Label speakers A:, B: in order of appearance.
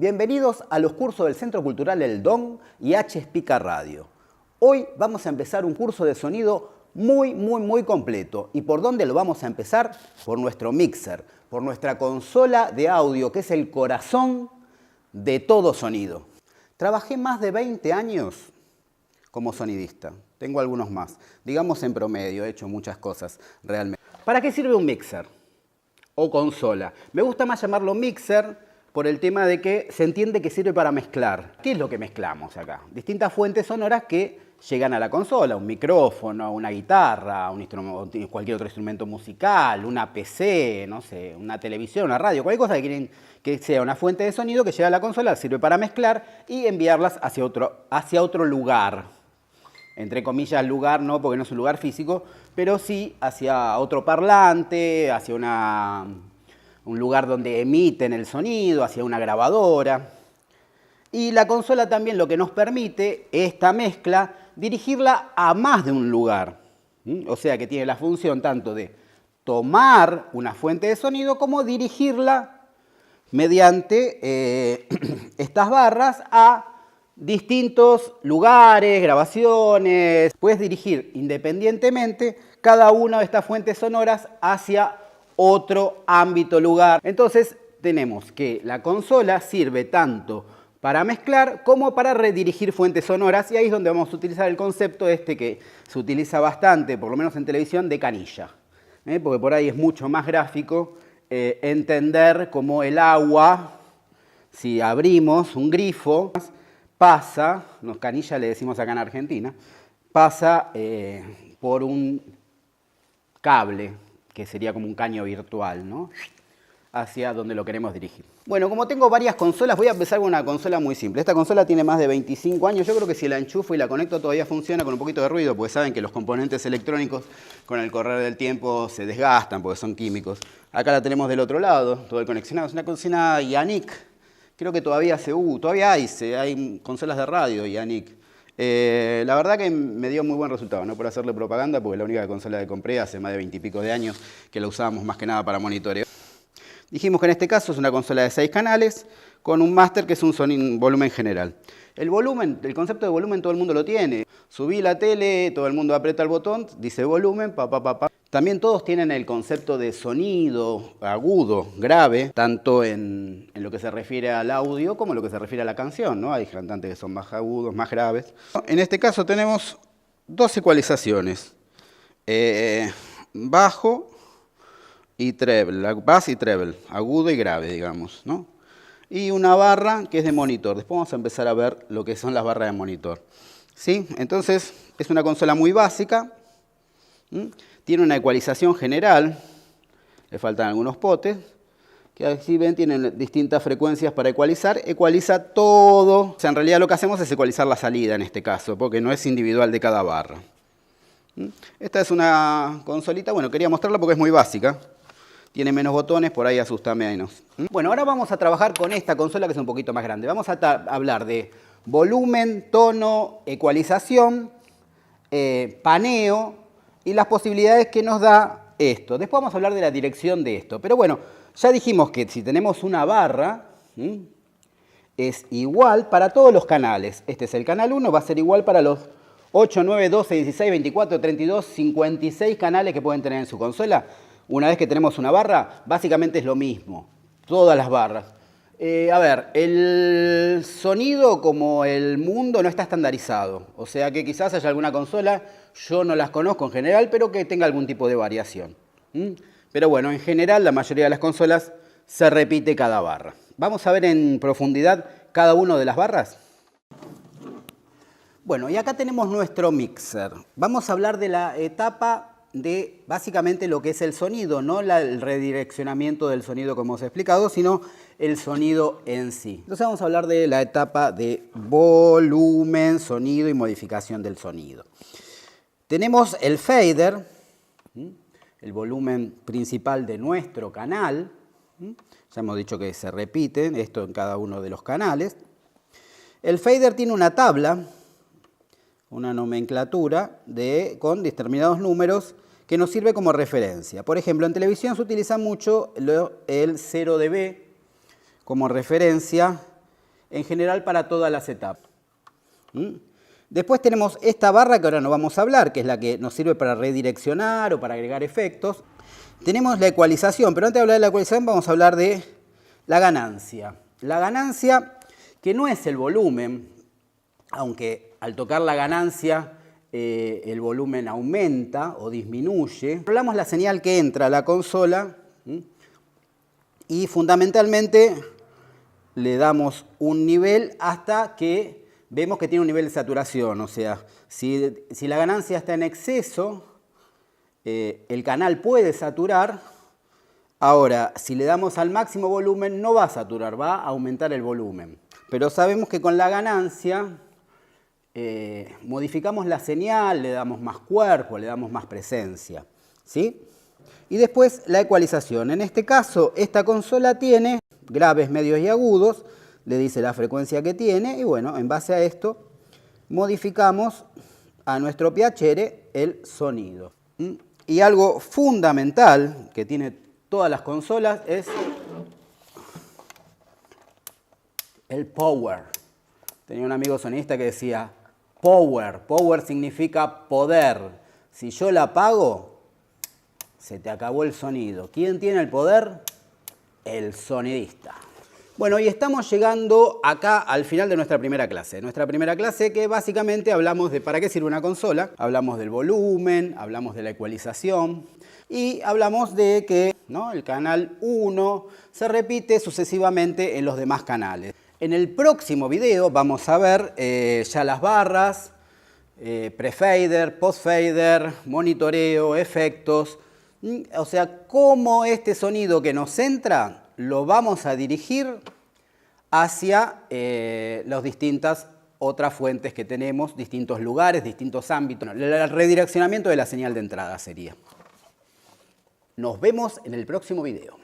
A: Bienvenidos a los cursos del Centro Cultural El Don y H-Spica Radio. Hoy vamos a empezar un curso de sonido muy completo. ¿Y por dónde lo vamos a empezar? Por nuestro mixer, por nuestra consola de audio, que es el corazón de todo sonido. Trabajé más de 20 años como sonidista. Tengo algunos más. Digamos en promedio, he hecho muchas cosas realmente. ¿Para qué sirve un mixer o consola? Me gusta más llamarlo mixer por el tema de que se entiende que sirve para mezclar. ¿Qué es lo que mezclamos acá? Distintas fuentes sonoras que llegan a la consola, un micrófono, una guitarra, cualquier otro instrumento musical, una PC, no sé, una televisión, una radio, cualquier cosa que quieren que sea una fuente de sonido que llega a la consola, sirve para mezclar y enviarlas hacia otro lugar. Entre comillas, lugar no, porque no es un lugar físico, pero sí hacia otro parlante, hacia un lugar donde emiten el sonido, hacia una grabadora. Y la consola también lo que nos permite, esta mezcla, dirigirla a más de un lugar. O sea que tiene la función tanto de tomar una fuente de sonido como dirigirla mediante estas barras a distintos lugares, grabaciones. Puedes dirigir independientemente cada una de estas fuentes sonoras hacia otro ámbito, lugar. Entonces tenemos que la consola sirve tanto para mezclar como para redirigir fuentes sonoras, y ahí es donde vamos a utilizar el concepto que se utiliza bastante, por lo menos en televisión, de canilla. Porque por ahí es mucho más gráfico entender cómo el agua, si abrimos un grifo, pasa, canilla le decimos acá en Argentina, pasa por un cable, que sería como un caño virtual, ¿no? Hacia donde lo queremos dirigir. Bueno, como tengo varias consolas, voy a empezar con una consola muy simple. Esta consola tiene más de 25 años. Yo creo que si la enchufo y la conecto todavía funciona con un poquito de ruido, porque saben que los componentes electrónicos con el correr del tiempo se desgastan porque son químicos. Acá la tenemos del otro lado, todo el conexionado. Es una consola Yannick. Creo que todavía hay consolas de radio Yannick. La verdad que me dio muy buen resultado, no por hacerle propaganda, porque la única consola que compré hace más de 20 y pico de años, que la usábamos más que nada para monitoreo. Dijimos que en este caso es una consola de 6 canales con un máster que es un volumen general. El concepto de volumen todo el mundo lo tiene. Subí la tele, todo el mundo aprieta el botón, dice volumen, pa. También todos tienen el concepto de sonido agudo, grave, tanto en lo que se refiere al audio como en lo que se refiere a la canción, ¿no? Hay cantantes que son más agudos, más graves. En este caso tenemos dos ecualizaciones, bajo y treble, bass y treble, agudo y grave, digamos, ¿no? Y una barra que es de monitor. Después vamos a empezar a ver lo que son las barras de monitor. ¿Sí? Entonces, es una consola muy básica. Tiene una ecualización general. Le faltan algunos potes. Que si ven, tienen distintas frecuencias para ecualizar. Ecualiza todo. O sea, en realidad lo que hacemos es ecualizar la salida en este caso, porque no es individual de cada barra. Esta es una consolita, bueno, quería mostrarla porque es muy básica. Tiene menos botones, por ahí asusta menos. Bueno, ahora vamos a trabajar con esta consola que es un poquito más grande. Vamos a hablar de volumen, tono, ecualización, paneo y las posibilidades que nos da esto. Después vamos a hablar de la dirección de esto. Pero bueno, ya dijimos que si tenemos una barra, es igual para todos los canales. Este es el canal 1, va a ser igual para los 8, 9, 12, 16, 24, 32, 56 canales que pueden tener en su consola. Una vez que tenemos una barra, básicamente es lo mismo, todas las barras. El sonido como el mundo no está estandarizado, o sea que quizás haya alguna consola, yo no las conozco en general, pero que tenga algún tipo de variación. Pero bueno, en general la mayoría de las consolas se repite cada barra. Vamos a ver en profundidad cada una de las barras. Bueno, y acá tenemos nuestro mixer. Vamos a hablar de la etapa de básicamente lo que es el sonido, no el redireccionamiento del sonido como os he explicado, sino el sonido en sí. Entonces vamos a hablar de la etapa de volumen, sonido y modificación del sonido. Tenemos el fader, el volumen principal de nuestro canal. Ya hemos dicho que se repite esto en cada uno de los canales. El fader tiene una tabla, una nomenclatura con determinados números que nos sirve como referencia. Por ejemplo, en televisión se utiliza mucho el 0 dB como referencia en general para todas las etapas. Después tenemos esta barra que ahora no vamos a hablar, que es la que nos sirve para redireccionar o para agregar efectos. Tenemos la ecualización, pero antes de hablar de la ecualización vamos a hablar de la ganancia. La ganancia, que no es el volumen, aunque al tocar la ganancia el volumen aumenta o disminuye. Hablamos la señal que entra a la consola y fundamentalmente le damos un nivel hasta que vemos que tiene un nivel de saturación. O sea, si la ganancia está en exceso, el canal puede saturar. Ahora, si le damos al máximo volumen, no va a saturar, va a aumentar el volumen. Pero sabemos que con la ganancia modificamos la señal, le damos más cuerpo, le damos más presencia, ¿sí? Y después la ecualización. En este caso, esta consola tiene graves, medios y agudos, le dice la frecuencia que tiene y bueno, en base a esto modificamos a nuestro piacere el sonido. Y algo fundamental que tiene todas las consolas es el power. Tenía un amigo sonista que decía power. Power significa poder. Si yo la apago, se te acabó el sonido. ¿Quién tiene el poder? El sonidista. Bueno, y estamos llegando acá al final de nuestra primera clase. Nuestra primera clase que básicamente hablamos de para qué sirve una consola, hablamos del volumen, hablamos de la ecualización y hablamos de que, ¿no?, el canal 1 se repite sucesivamente en los demás canales. En el próximo video vamos a ver ya las barras, pre-fader, post-fader, monitoreo, efectos. O sea, cómo este sonido que nos entra lo vamos a dirigir hacia las distintas otras fuentes que tenemos, distintos lugares, distintos ámbitos. El redireccionamiento de la señal de entrada sería. Nos vemos en el próximo video.